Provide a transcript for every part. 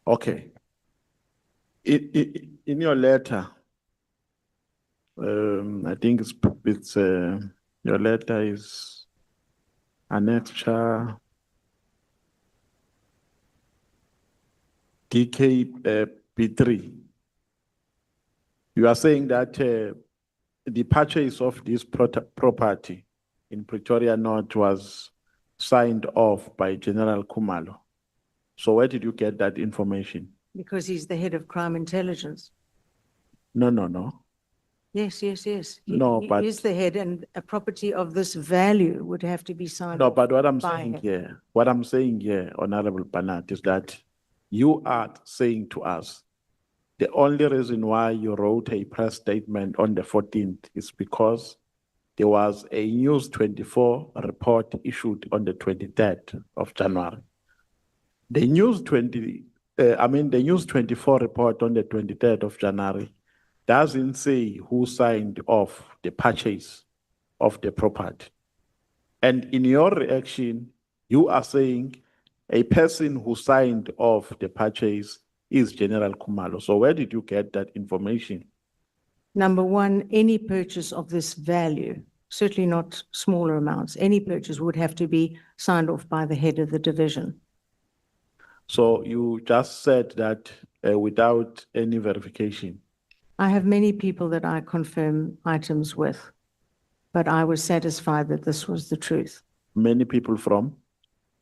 Okay. In your letter, I think it's your letter is annexure DK B3. You are saying that the purchase of this property in Pretoria North was signed off by General Khumalo. So where did you get that information? Because he's the head of crime intelligence. No. Yes. No, He but- is the head, and a property of this value would have to be signed No, off but what I'm by saying him. here, Honorable Barnard, is that you are saying to us the only reason why you wrote a press statement on the 14th is because there was a News 24 report issued on the 23rd of January. The News 24 report on the 23rd of January doesn't say who signed off the purchase of the property. And in your reaction, you are saying a person who signed off the purchase is General Khumalo. So where did you get that information? Number one, any purchase of this value, certainly not smaller amounts, any purchase would have to be signed off by the head of the division. So you just said that without any verification. I have many people that I confirm items with, but I was satisfied that this was the truth. Many people from?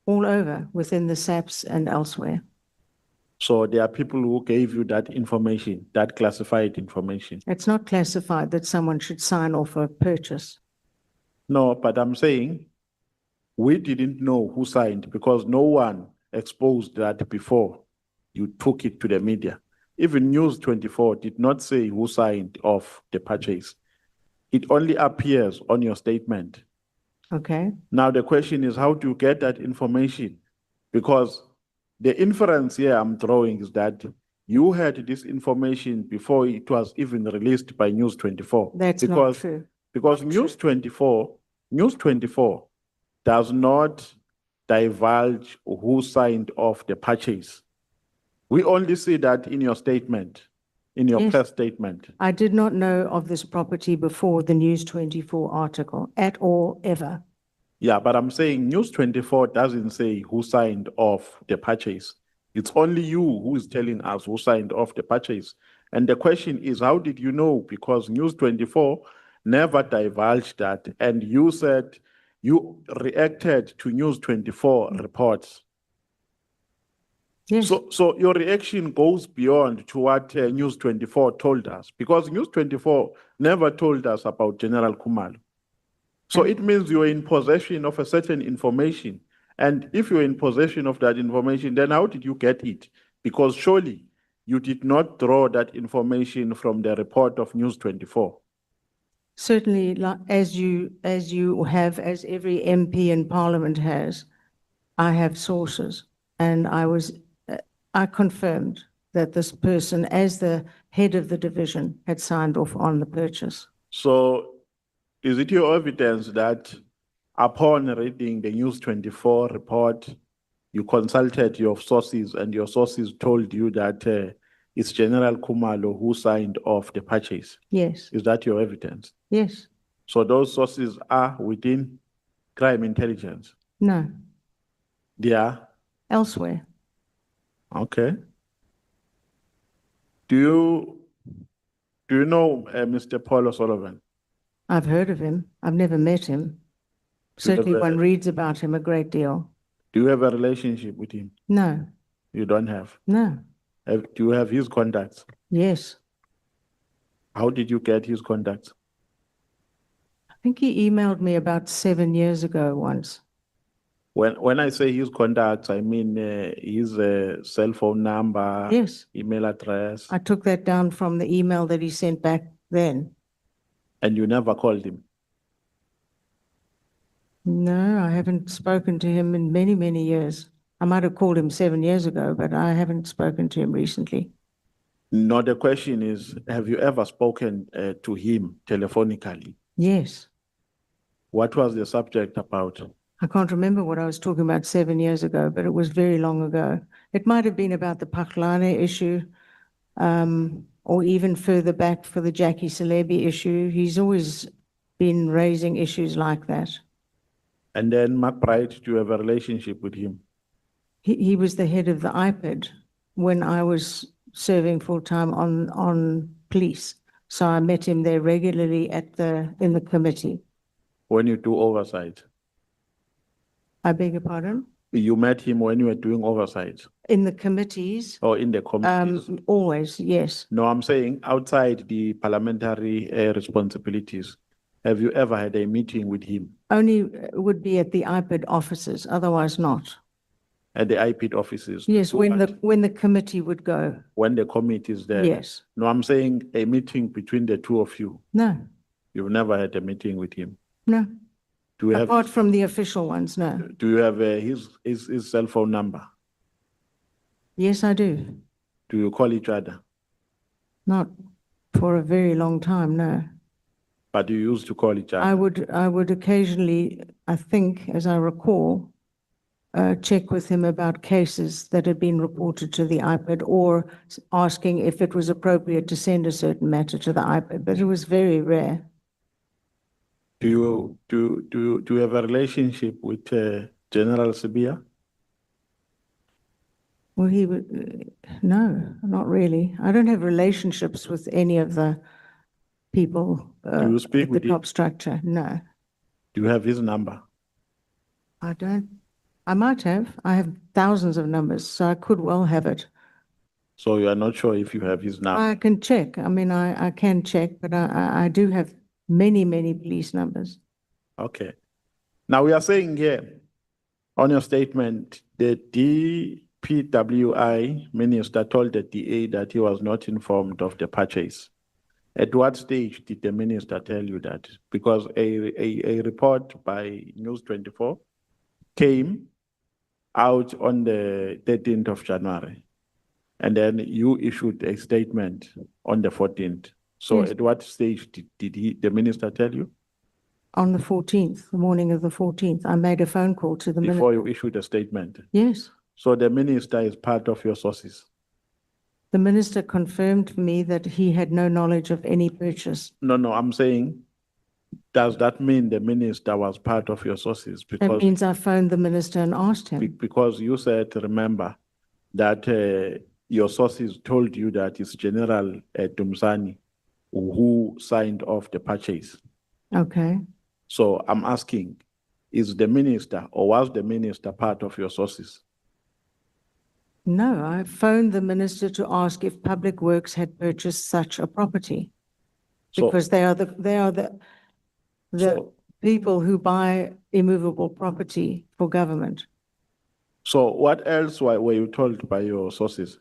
All over, within the SAPs and elsewhere. So there are people who gave you that information, that classified information. It's not classified that someone should sign off a purchase. No, but I'm saying we didn't know who signed because no one exposed that before you took it to the media. Even News 24 did not say who signed off the purchase. It only appears on your statement. Okay. Now the question is, how do you get that information? Because the inference here I'm drawing is that you had this information before it was even released by News 24. That's not true. Because Not News 24 does not divulge who signed off the purchase. We only see that in your statement, in your Yes. press statement. I did not know of this property before the News 24 article at all, ever. Yeah, but I'm saying News 24 doesn't say who signed off the purchase. It's only you who is telling us who signed off the purchase. And the question is, how did you know? Because News 24 never divulged that. And you said you reacted to News 24 reports. Yes. So your reaction goes beyond to what News 24 told us, because News 24 never told us about General Khumalo. So it means you're in possession of a certain information. And if you're in possession of that information, then how did you get it? Because surely you did not draw that information from the report of News 24. Certainly, as you have, as every MP in Parliament has, I have sources, and I confirmed that this person, as the head of the division, had signed off on the purchase. So is it your evidence that upon reading the News 24 report, you consulted your sources and your sources told you that it's General Khumalo who signed off the purchase? Yes. Is that your evidence? Yes. So those sources are within crime intelligence? No. They are? Elsewhere. Okay. Do you know Mr. Paul O'Sullivan? I've heard of him. I've never met him. Do you Certainly have a- one reads about him a great deal. Do you have a relationship with him? No. You don't have? No. Do you have his contacts? Yes. How did you get his contacts? I think he emailed me about 7 years ago once. When I say his contacts, I mean his cell phone number, Yes. email address, I took that down from the email that he sent back then. and you never called him. No, I haven't spoken to him in many, many years. I might have called him 7 years ago, but I haven't spoken to him recently. No, the question is, have you ever spoken to him telephonically? Yes. What was the subject about? I can't remember what I was talking about 7 years ago, but it was very long ago. It might have been about the Pakhlane issue, or even further back for the Jackie Celebi issue. He's always been raising issues like that. And then McBride, do you have a relationship with him? He was the head of the IPID when I was serving full-time on police. So I met him there regularly in the committee. When you do oversight? I beg your pardon? You met him when you were doing oversight? In the committees? Or in the committees? Always, yes. No, I'm saying outside the parliamentary responsibilities. Have you ever had a meeting with him? Only would be at the IPID offices, otherwise not. At the IPID offices? Yes, when the committee would go. When the committee is there? Yes. No, I'm saying a meeting between the two of you. No, You've never had a meeting with him? no. Do you have, Apart from the official ones, no. do you have his cell phone number? Yes, I do. Do you call each other? Not for a very long time, no. But you used to call each other? I would occasionally, I think, as I recall, check with him about cases that had been reported to the IPID or asking if it was appropriate to send a certain matter to the IPID, but it was very rare. Do you have a relationship with General Sibia? Well, he would, no, not really. I don't have relationships with any of the people Do you speak at the with top him? structure, no. Do you have his number? I don't. I might have. I have thousands of numbers, so I could well have it. So you are not sure if you have his number? I can check. I mean, I can check, but I do have many, many police numbers. Okay. Now we are saying here on your statement, the DPWI minister told the DA that he was not informed of the purchase. At what stage did the minister tell you that? Because a report by News 24 came out on the 13th of January, and then you issued a statement on the 14th. So Yes. at what stage did the minister tell you? On the 14th, the morning of the 14th, I made a phone call to the minister. Before you issued a statement? Yes. So the minister is part of your sources? The minister confirmed to me that he had no knowledge of any purchase. No, I'm saying, does that mean the minister was part of your sources? That Because, means I phoned the minister and asked him. because you said, remember, that your sources told you that it's General Tumsani who signed off the purchase. Okay. So I'm asking, is the minister or was the minister part of your sources? No, I phoned the minister to ask if Public Works had purchased such a property. So- Because they are the So- people who buy immovable property for government. So what else were you told by your sources,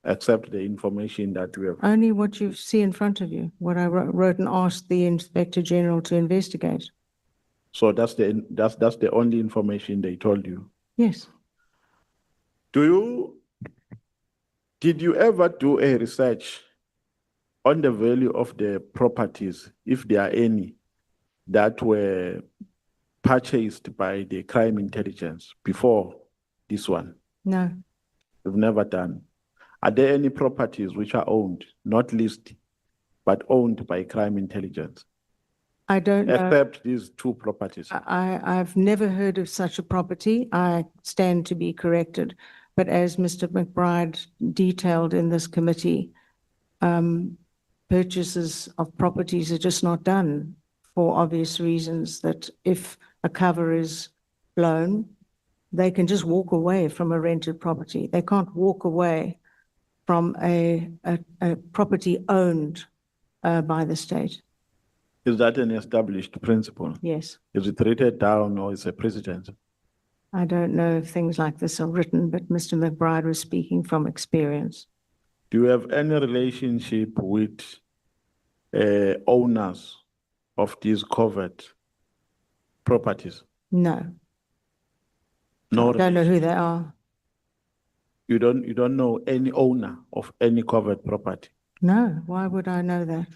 except the information that we have? Only what you see in front of you, what I wrote and asked the Inspector General to investigate. So that's the only information they told you. Yes. Did you ever do a research on the value of the properties, if there are any, that were purchased by the crime intelligence before this one? No. You've never done. Are there any properties which are owned, not listed, but owned by crime intelligence? I don't know. Except these two properties. I've never heard of such a property. I stand to be corrected. But as Mr. McBride detailed in this committee, purchases of properties are just not done for obvious reasons, that if a cover is blown, they can just walk away from a rented property. They can't walk away from a property owned by the state. Is that an established principle? Yes. Is it written down or is it precedent? I don't know if things like this are written, but Mr. McBride was speaking from experience. Do you have any relationship with owners of these covered properties? No. No. I don't know who they are. You don't know any owner of any covered property? No, why would I know that?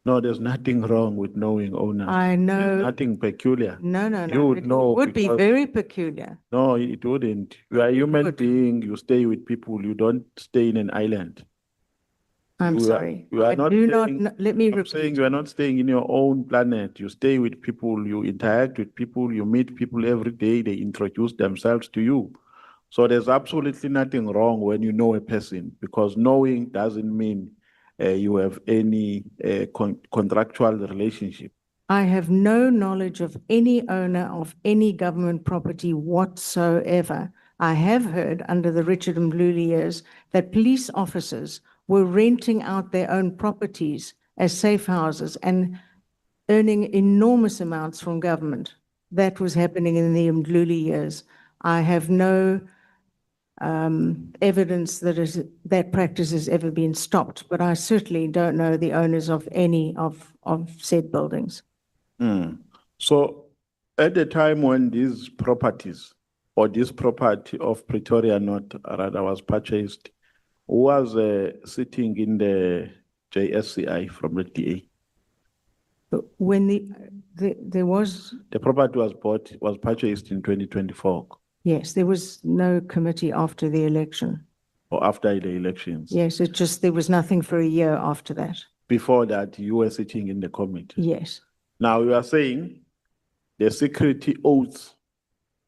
No, there's nothing wrong with knowing owners. I There's know, nothing peculiar. no, no, You no. would It know would be because- very peculiar. No, it wouldn't. You are a human would. being, you stay with people, you don't stay in an island. I'm You are- sorry. you are I not do not, saying- let me I'm saying repeat. you are not staying in your own planet. You stay with people, you interact with people, you meet people every day, they introduce themselves to you. So there's absolutely nothing wrong when you know a person, because knowing doesn't mean you have any contractual relationship. I have no knowledge of any owner of any government property whatsoever. I have heard under the Richard Mluli years that police officers were renting out their own properties as safe houses and earning enormous amounts from government. That was happening in the Mluli years. I have no evidence that practice has ever been stopped, but I certainly don't know the owners of any of said buildings. So at the time when these properties or this property of Pretoria North rather was purchased, who was sitting in the JSCI from the DA? But when there was, The property was purchased in 2024 yes, there was no committee after the election. or after the elections. Yes, it just, there was nothing for a year after that. Before that, you were sitting in the committee. Yes. Now you are saying the security oath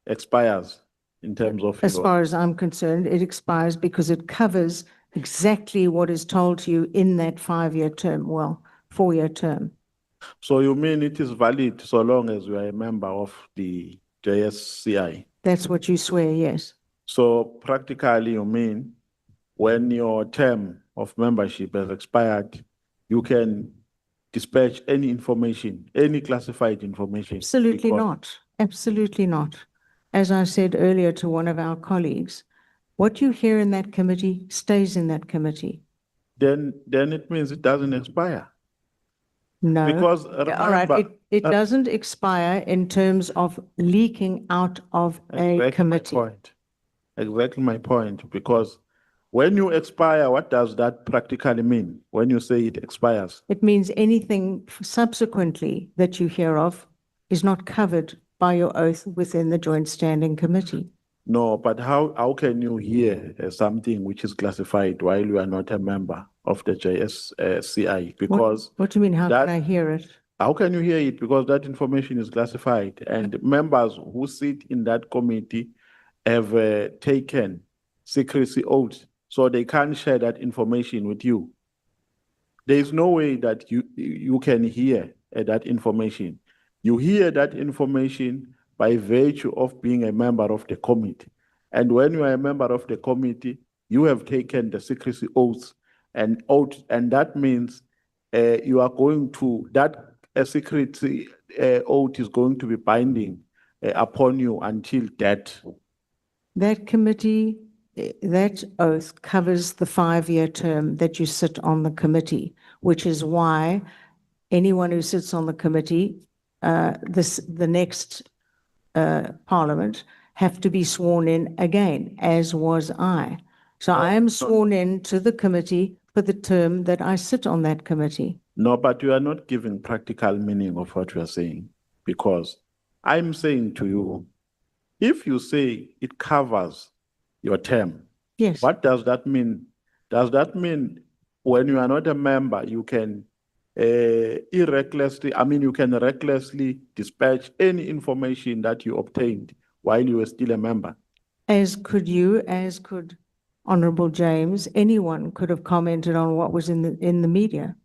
expires in terms of As your- far as I'm concerned, it expires because it covers exactly what is told to you in that 5-year term, well, 4-year term. So you mean it is valid so long as you are a member of the JSCI? That's what you swear, yes. So practically you mean when your term of membership has expired, you can dispatch any information, any classified information? Absolutely because- not. Absolutely not. As I said earlier to one of our colleagues, what you hear in that committee stays in that committee. Then it means it doesn't expire. No. Because Yeah, all right, remember- it doesn't expire in terms of leaking out of a Exactly my committee. point. Exactly my point, because when you expire, what does that practically mean when you say it expires? It means anything subsequently that you hear of is not covered by your oath within the Joint Standing Committee. No, but how can you hear something which is classified while you are not a member of the JSCI? Because What do you mean, how that- can I hear it? how can you hear it? Because that information is classified, and members who sit in that committee have taken secrecy oaths, so they can't share that information with you. There is no way that you can hear that information. You hear that information by virtue of being a member of the committee. And when you are a member of the committee, you have taken the secrecy oath, and that means you are going to, that secrecy oath is going to be binding upon you until death. That committee, that oath covers the 5-year term that you sit on the committee, which is why anyone who sits on the committee, the next Parliament, have to be sworn in again, as was I. So I am sworn in to the committee for the term that I sit on that committee. No, but you are not giving practical meaning of what you are saying, because I'm saying to you, if you say it covers your term, Yes. what does that mean? Does that mean when you are not a member, you can you can recklessly dispatch any information that you obtained while you were still a member? As could you, as could Honorable James, anyone could have commented on what was in the media.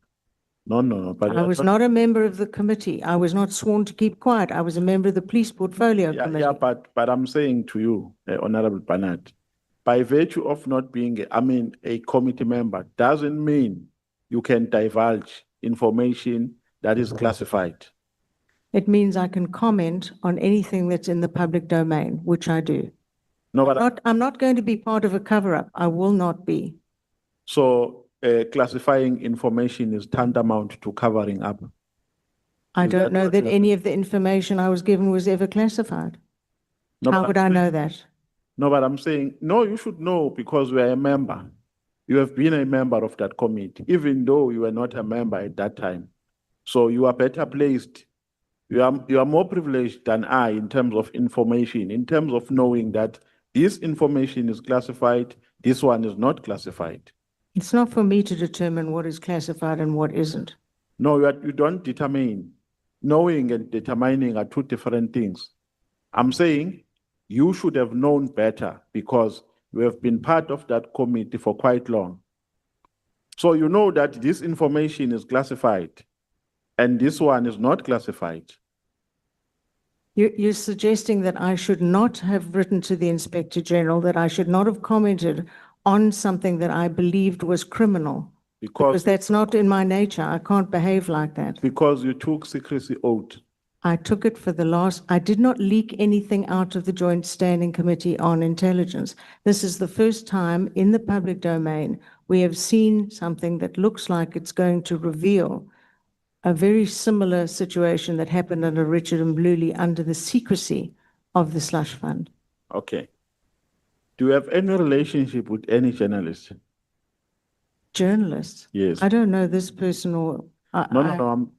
No. But I was not a member of the committee. I was not sworn to keep quiet. I was a member of the Police Portfolio Committee. Yeah, but I'm saying to you, Honorable Barnard, by virtue of not being, a committee member, doesn't mean you can divulge information that is classified. It means I can comment on anything that's in the public domain, which I do. No, but I'm not going to be part of a cover-up. I will not be. so classifying information is tantamount to covering up. I Is don't that know what that you're- any of the information I was given was ever classified. No, How but would I know that? No, but I'm saying, no, you should know because you are a member. You have been a member of that committee, even though you were not a member at that time. So you are better placed. You are more privileged than I in terms of information, in terms of knowing that this information is classified, this one is not classified. It's not for me to determine what is classified and what isn't. No, you don't determine. Knowing and determining are two different things. I'm saying you should have known better because you have been part of that committee for quite long. So you know that this information is classified and this one is not classified. You're suggesting that I should not have written to the Inspector General, that I should not have commented on something that I believed was criminal. Because that's not in my nature. I can't behave like that. Because you took secrecy oath. I took it for the last, I did not leak anything out of the Joint Standing Committee on Intelligence. This is the first time in the public domain we have seen something that looks like it's going to reveal a very similar situation that happened under Richard and Mbluli under the secrecy of the slush fund. Okay. Do you have any relationship with any journalist? Journalists? Yes. I don't know this person or... No.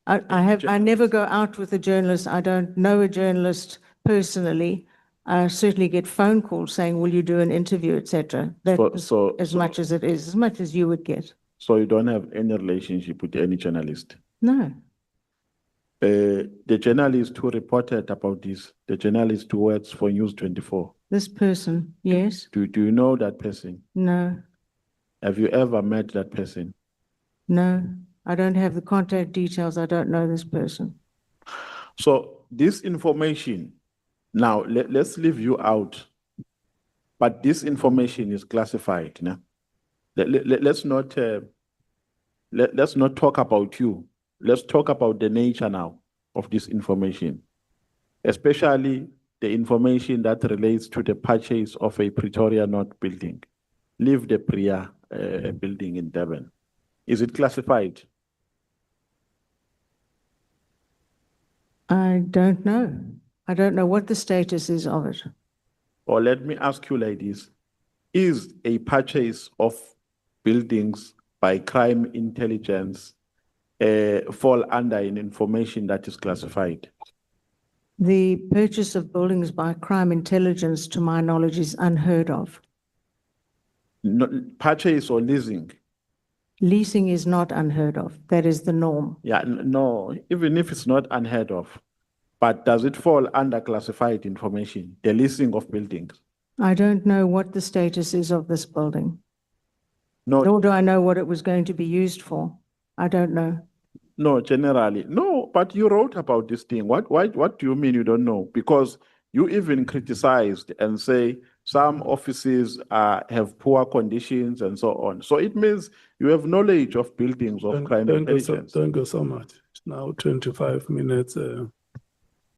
I never go out with a journalist. I don't know a journalist personally. I certainly get phone calls saying, will you do an interview, etc. That's as much as it is, as much as you would get. So you don't have any relationship with any journalist? No. The journalist who reported about this, the journalist who works for News 24. This person, yes. Do you know that person? No. Have you ever met that person? No. I don't have the contact details. I don't know this person. So this information, now let's leave you out, but this information is classified. No? Let's not talk about you. Let's talk about the nature now of this information, especially the information that relates to the purchase of a Pretoria North building. Leave the Priya building in Durban. Is it classified? I don't know. I don't know what the status is of it. Or let me ask you like this. Is a purchase of buildings by crime intelligence fall under an information that is classified? The purchase of buildings by crime intelligence, to my knowledge, is unheard of. No, purchase or leasing? Leasing is not unheard of. That is the norm. Yeah, no, even if it's not unheard of, but does it fall under classified information, the leasing of buildings? I don't know what the status is of this building. No. Nor do I know what it was going to be used for. I don't know. No, generally. No, but you wrote about this thing. What do you mean you don't know? Because you even criticized and say some offices have poor conditions and so on. So it means you have knowledge of buildings of crime intelligence. Thank you so much. It's now 25 minutes.